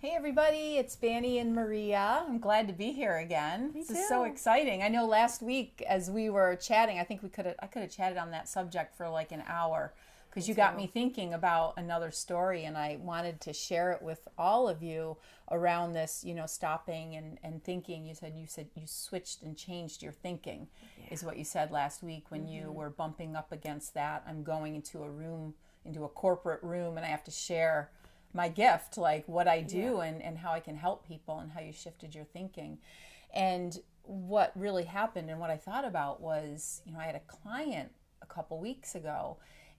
Hey everybody, it's Bani and Maria. I'm glad to be here again. Me This is so too. exciting. I know last week as we were chatting, I think I could have chatted on that subject for like an hour because Me you got too. me thinking about another story and I wanted to share it with all of you around this, stopping and thinking. You said you switched and changed your thinking is what you said last week when you were bumping up against that. I'm going into a room, into a corporate room, and I have to share my gift, like what I Yeah. do and how I can help people and how you shifted your thinking. And what really happened and what I thought about was, I had a client a couple weeks ago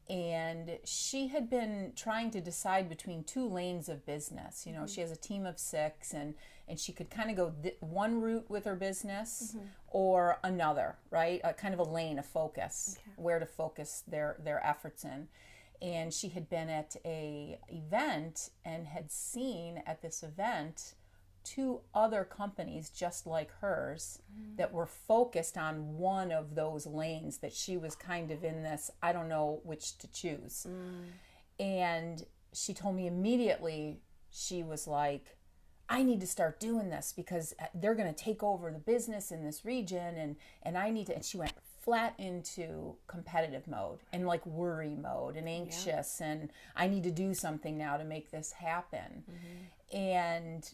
and she had been trying to decide between two lanes of business. She has a team of 6 and she could kind of go one route with her business or another, right? A kind of a lane of focus, Okay. where to focus their efforts in. And she had been at a event and had seen at this event two other companies just like hers that were focused on one of those lanes that she was kind of in this, I don't know which to choose. And she told me immediately, she was like, I need to start doing this because they're going to take over the business in this region and I need to, and she went flat into competitive mode and like worry mode and anxious and I need to do something now to make this happen. And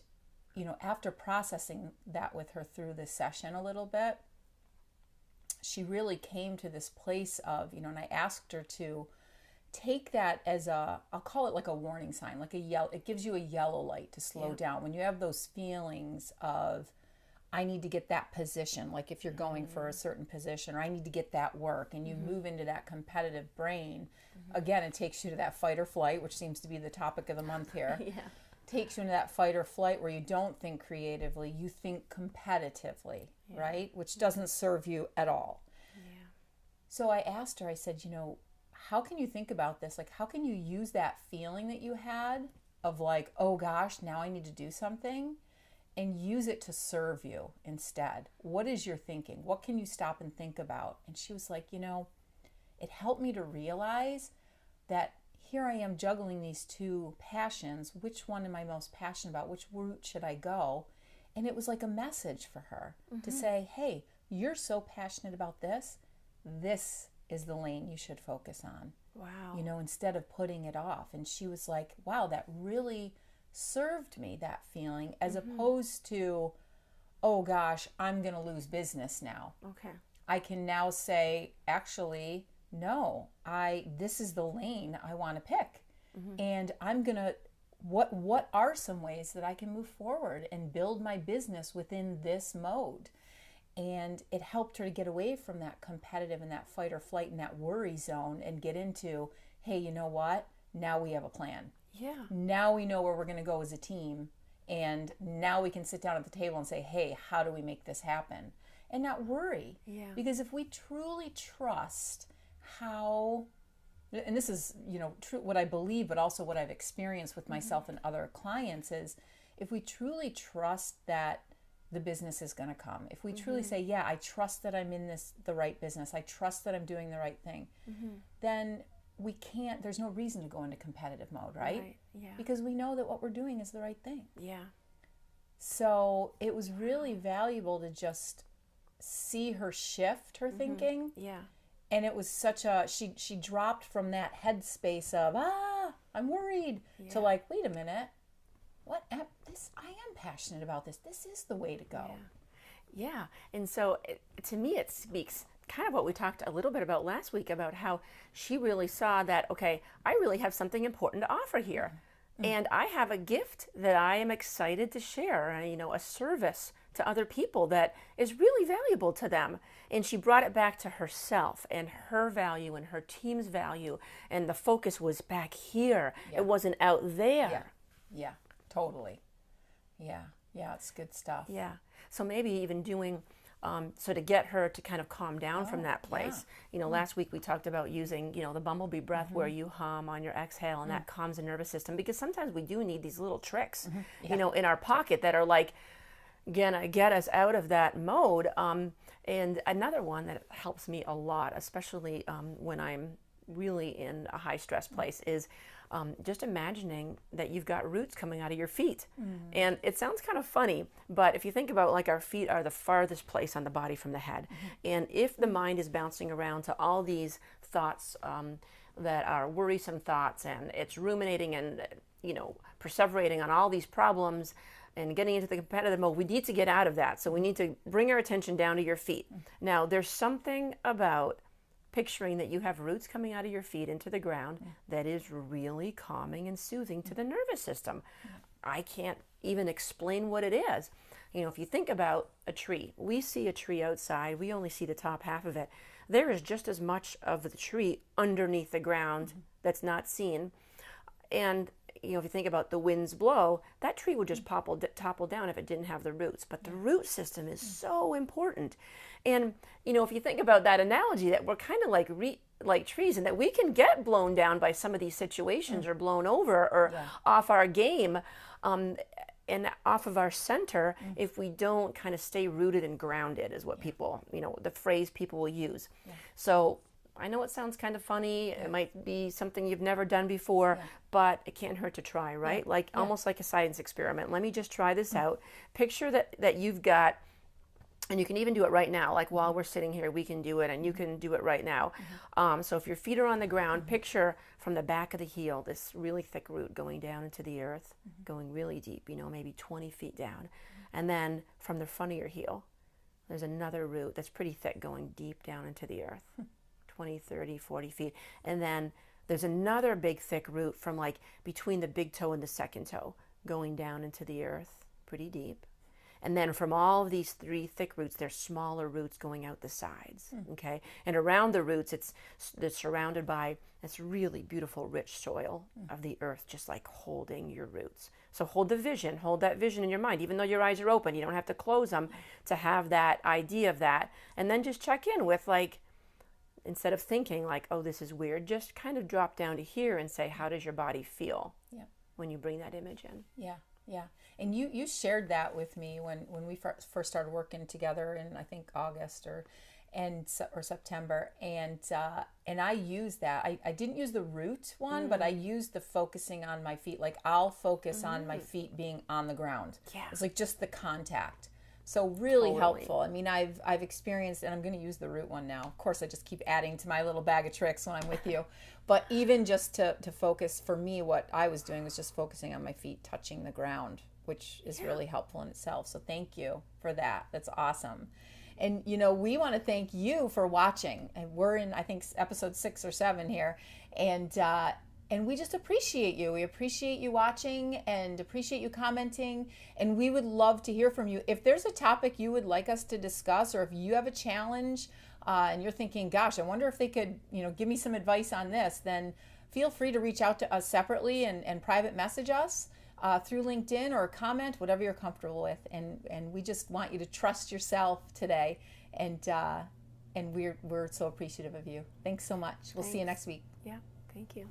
after processing that with her through this session a little bit, she really came to this place of, and I asked her to take that as I'll call it like a warning sign, like a yellow, it gives you a yellow light to slow down. When you have those feelings of, I need to get that position, like if you're going for a certain position, or I need to get that work, and you move into that competitive brain, again, it takes you to that fight or flight, which seems to be the topic of the month here. Yeah. Takes you into that fight or flight where you don't think creatively, you think competitively, right? Which doesn't serve you at all. Yeah. So I asked her, I said, how can you think about this? Like, how can you use that feeling that you had of like, oh gosh, now I need to do something, and use it to serve you instead? What is your thinking? What can you stop and think about? And she was like, it helped me to realize that here I am juggling these two passions. Which one am I most passionate about? Which route should I go? And it was like a message for her to say, hey, you're so passionate about this. This is the lane you should focus on, Wow. instead of putting it off. And she was like, wow, that really served me, that feeling, as opposed to, oh gosh, I'm going to lose business now. Okay. I can now say, actually, no, this is the lane I want to pick. And I'm going to, what are some ways that I can move forward and build my business within this mode? And it helped her to get away from that competitive and that fight or flight and that worry zone and get into, hey, you know what? Now we have a plan. Yeah. Now we know where we're going to go as a team. And now we can sit down at the table and say, hey, how do we make this happen? And not worry. Yeah. Because if we truly trust how, and this is, true, what I believe, but also what I've experienced with myself and other clients is, if we truly trust that the business is going to come, if we truly say, yeah, I trust that I'm in the right business, I trust that I'm doing the right thing, then there's no reason to go into competitive mode, right? Yeah. Because we know that what we're doing is the right thing. Yeah. So it was really valuable to just see her shift her thinking. Yeah. And it was she dropped from that headspace of, I'm worried, to like, wait a minute, I am passionate about this. This is the way to go. Yeah. And so to me, it speaks kind of what we talked a little bit about last week about how she really saw that, okay, I really have something important to offer here. And I have a gift that I am excited to share, a service to other people that is really valuable to them. And she brought it back to herself and her value and her team's value. And the focus was back here. Yeah. It wasn't out there. Yeah, totally. Yeah, it's good stuff. Yeah. So maybe even doing, so to get her to kind of calm down from that place. Last week we talked about using, the bumblebee breath where you hum on your exhale and that calms the nervous system, because sometimes we do need these little tricks, in our pocket that are like, gonna get us out of that mode. And another one that helps me a lot, especially when I'm really in a high stress place, is just imagining that you've got roots coming out of your feet. And it sounds kind of funny, but if you think about, like, our feet are the farthest place on the body from the head. And if the mind is bouncing around to all these thoughts that are worrisome thoughts, and it's ruminating and, perseverating on all these problems and getting into the competitive mode, we need to get out of that. So we need to bring our attention down to your feet. Now, there's something about picturing that you have roots coming out of your feet into the ground that is really calming and soothing to the nervous system. I can't even explain what it is. If you think about a tree, we see a tree outside, we only see the top half of it. There is just as much of the tree underneath the ground that's not seen. And if you think about the winds blow, that tree would just topple down if it didn't have the roots. But the root system is so important. And, if you think about that analogy, that we're kind of like trees, and that we can get blown down by some of these situations or blown over or off our game and off of our center if we don't kind of stay rooted and grounded, is what people, the phrase people will use. So I know it sounds kind of funny. It might be something you've never done before, but it can't hurt to try, right? Almost like a science experiment. Let me just try this out. Picture that you've got, and you can even do it right now. Like, while we're sitting here, we can do it, and you can do it right now. So if your feet are on the ground, picture from the back of the heel this really thick root going down into the earth, going really deep, maybe 20 feet down. And then from the front of your heel, there's another root that's pretty thick going deep down into the earth. 20, 30, 40 feet. And then there's another big thick root from, like, between the big toe and the second toe, going down into the earth pretty deep. And then from all of these three thick roots, there's smaller roots going out the sides, okay? And around the roots, it's surrounded by this really beautiful, rich soil of the earth, just like holding your roots. So hold that vision in your mind, even though your eyes are open. You don't have to close them to have that idea of that. And then just check in with, like, instead of thinking like, oh, this is weird, just kind of drop down to here and say, how does your body feel when you bring that image in? Yeah. And you shared that with me when we first started working together in, I think, August or September. And I used that. I didn't use the root one, but I used the focusing on my feet. Like, I'll focus on my feet being on the ground. Yeah. It's like just the contact. So really helpful. I mean, I've experienced, and I'm going to use the root one now. Of course, I just keep adding to my little bag of tricks when I'm with you. But even just to focus, for me, what I was doing was just focusing on my feet touching the ground, which is really helpful in itself. So thank you for that. That's awesome. And, we want to thank you for watching. And we're in, I think, episode 6 or 7 here. And we just appreciate you. We appreciate you watching and appreciate you commenting. And we would love to hear from you. If there's a topic you would like us to discuss, or if you have a challenge and you're thinking, gosh, I wonder if they could, give me some advice on this, then feel free to reach out to us separately and private message us through LinkedIn or comment, whatever you're comfortable with. And we just want you to trust yourself today. And we're so appreciative of you. Thanks so much. We'll see you next week. Yeah, thank you.